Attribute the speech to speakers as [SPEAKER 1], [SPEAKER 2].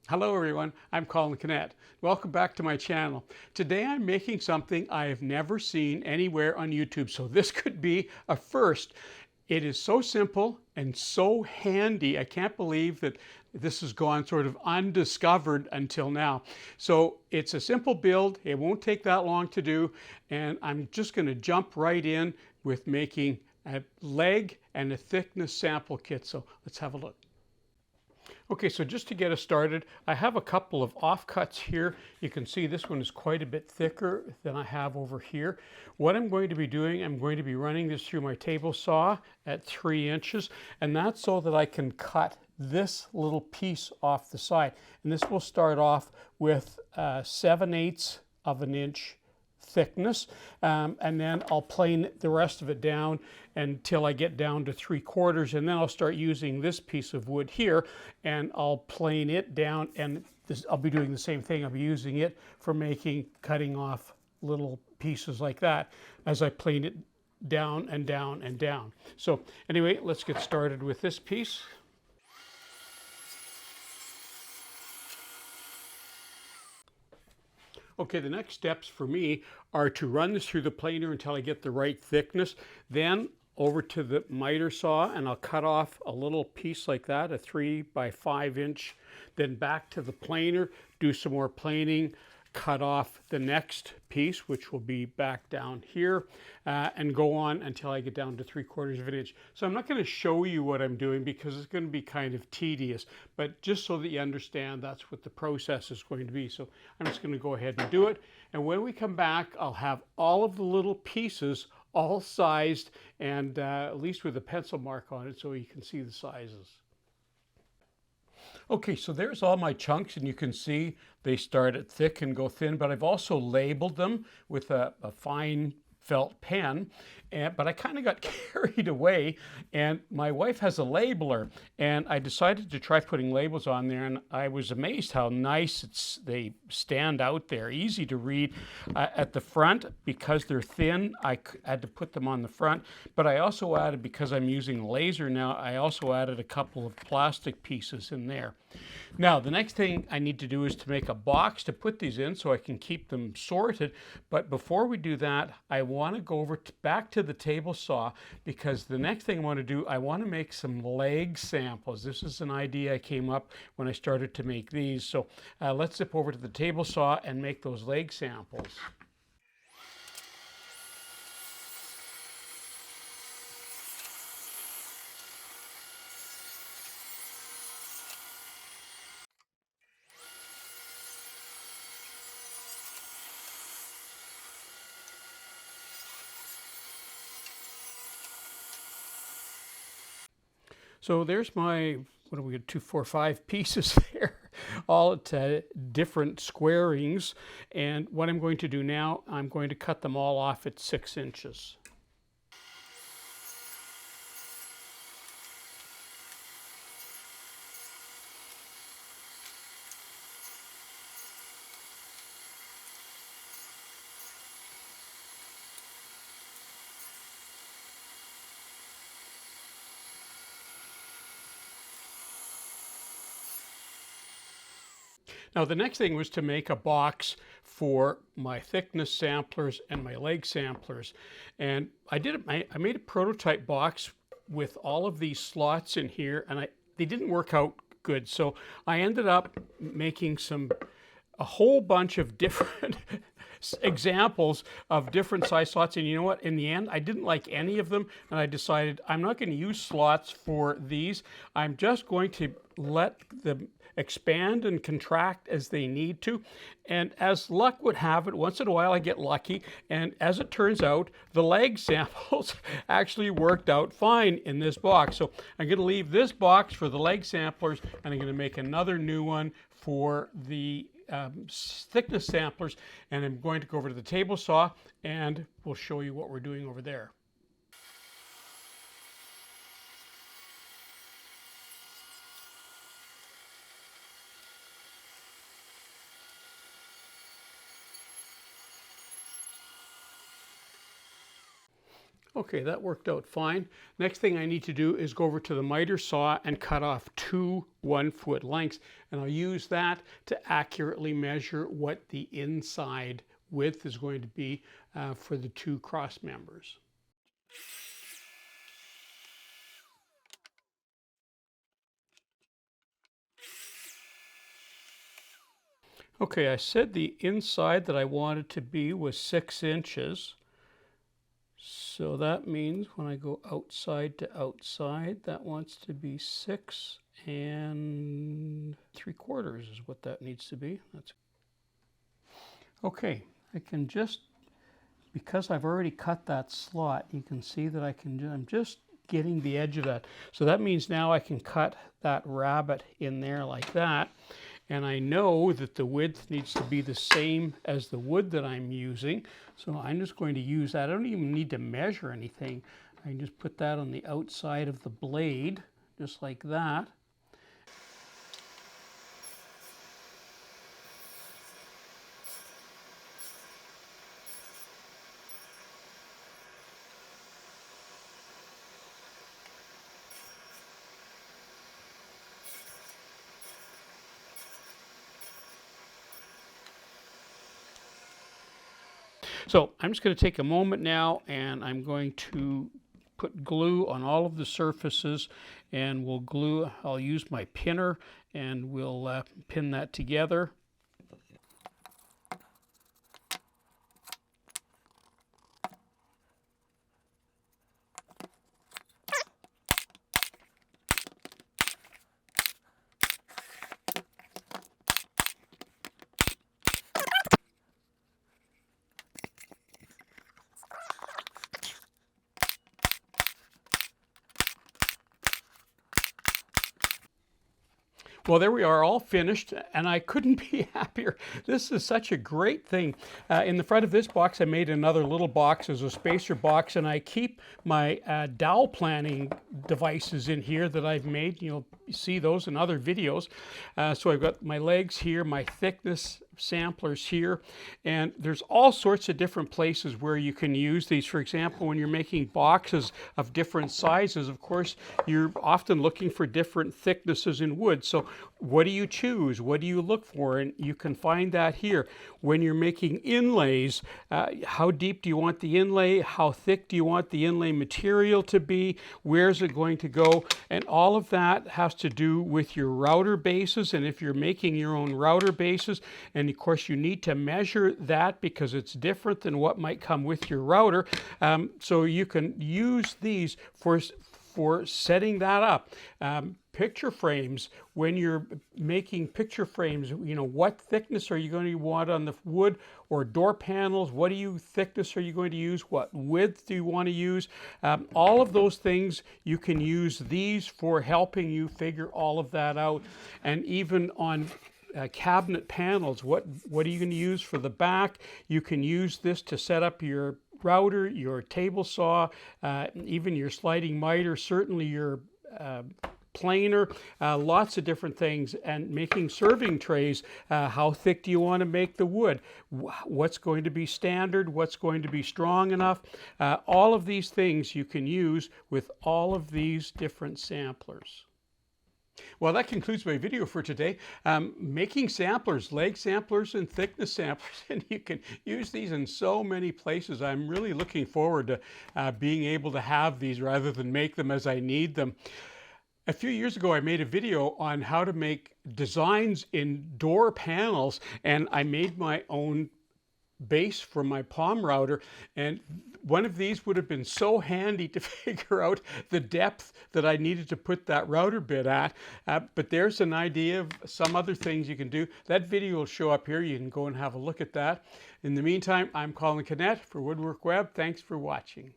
[SPEAKER 1] Hello everyone, I'm Colin Knecht. Welcome back to my channel. Today I'm making something I have never seen anywhere on YouTube, so this could be a first. It is so simple and so handy. I can't believe that this has gone sort of undiscovered until now. So it's a simple build, it won't take that long to do, and I'm just going to jump right in with making a leg and a thickness sample kit. So let's have a look. Okay, so just to get us started, I have a couple of offcuts here. You can see this one is quite a bit thicker than I have over here. What I'm going to be doing, I'm going to be running this through my table saw at 3 inches, and that's so that I can cut this little piece off the side. And this will start off with 7/8 of an inch thickness, and then I'll plane the rest of it down until I get down to 3/4, and then I'll start using this piece of wood here and I'll plane it down, and I'll be doing the same thing. I'll be using it for cutting off little pieces like that as I plane it down and down and down. So anyway, let's get started with this piece. Okay, the next steps for me are to run this through the planer until I get the right thickness, then over to the miter saw and I'll cut off a little piece like that, a 3 by 5 inch, then back to the planer, do some more planing, cut off the next piece, which will be back down here, and go on until I get down to 3/4 of an inch. So I'm not going to show you what I'm doing because it's going to be kind of tedious, but just so that you understand that's what the process is going to be. So I'm just going to go ahead and do it. And when we come back, I'll have all of the little pieces all sized and at least with a pencil mark on it so you can see the sizes. Okay, so there's all my chunks, and you can see they start at thick and go thin, but I've also labeled them with a fine felt pen, but I kind of got carried away, and my wife has a labeler, and I decided to try putting labels on there, and I was amazed how nice they stand out there, easy to read. At the front, because they're thin, I had to put them on the front, but I also added, because I'm using laser now, I also added a couple of plastic pieces in there. Now, the next thing I need to do is to make a box to put these in so I can keep them sorted, but before we do that, I want to go over back to the table saw, because the next thing I want to do, I want to make some leg samples. This is an idea I came up when I started to make these. So let's zip over to the table saw and make those leg samples. So there's my, what do we get, 2, 4, 5 pieces there, all at different squarings. And what I'm going to do now, I'm going to cut them all off at 6 inches. Now the next thing was to make a box for my thickness samplers and my leg samplers. And I made a prototype box with all of these slots in here, and they didn't work out good. So I ended up making a whole bunch of different examples of different size slots, and you know what, in the end I didn't like any of them, and I decided I'm not going to use slots for these. I'm just going to let them expand and contract as they need to, and as luck would have it, once in a while I get lucky, and as it turns out, the leg samples actually worked out fine in this box. So I'm going to leave this box for the leg samplers, and I'm going to make another new one for the thickness samplers, and I'm going to go over to the table saw and we'll show you what we're doing over there. Okay, that worked out fine. Next thing I need to do is go over to the miter saw and cut off 2 1-foot lengths, and I'll use that to accurately measure what the inside width is going to be for the 2 cross members. Okay, I said the inside that I wanted to be was 6 inches. So that means when I go outside to outside, that wants to be 6 3/4 is what that needs to be. That's okay. I can just, because I've already cut that slot, you can see that I'm just getting the edge of that. So that means now I can cut that rabbet in there like that. And I know that the width needs to be the same as the wood that I'm using. So I'm just going to use that. I don't even need to measure anything. I can just put that on the outside of the blade, just like that. So I'm just going to take a moment now, and I'm going to put glue on all of the surfaces, and I'll use my pinner, and we'll pin that together. Well, there we are, all finished, and I couldn't be happier. This is such a great thing. In the front of this box, I made another little box as a spacer box, and I keep my dowel planning devices in here that I've made. You'll see those in other videos. So I've got my legs here, my thickness samplers here, and there's all sorts of different places where you can use these. For example, when you're making boxes of different sizes, of course, you're often looking for different thicknesses in wood. So what do you choose? What do you look for? And you can find that here. When you're making inlays, how deep do you want the inlay? How thick do you want the inlay material to be? Where's it going to go? And all of that has to do with your router bases. And if you're making your own router bases, and of course you need to measure that because it's different than what might come with your router. So you can use these for setting that up. Picture frames, when you're making picture frames, you know, what thickness are you going to want on the wood? Or door panels, what thickness are you going to use? What width do you want to use? All of those things, you can use these for helping you figure all of that out. And even on cabinet panels, what are you going to use for the back? You can use this to set up your router, your table saw, even your sliding miter, certainly your planer, lots of different things. And making serving trays, how thick do you want to make the wood? What's going to be standard? What's going to be strong enough? All of these things you can use with all of these different samplers. Well, that concludes my video for today. Making samplers, leg samplers and thickness samplers, and you can use these in so many places. I'm really looking forward to being able to have these rather than make them as I need them. A few years ago, I made a video on how to make designs in door panels, and I made my own base for my palm router, and one of these would have been so handy to figure out the depth that I needed to put that router bit at. But there's an idea of some other things you can do. That video will show up here. You can go and have a look at that. In the meantime, I'm Colin Knecht for Woodwork Web. Thanks for watching.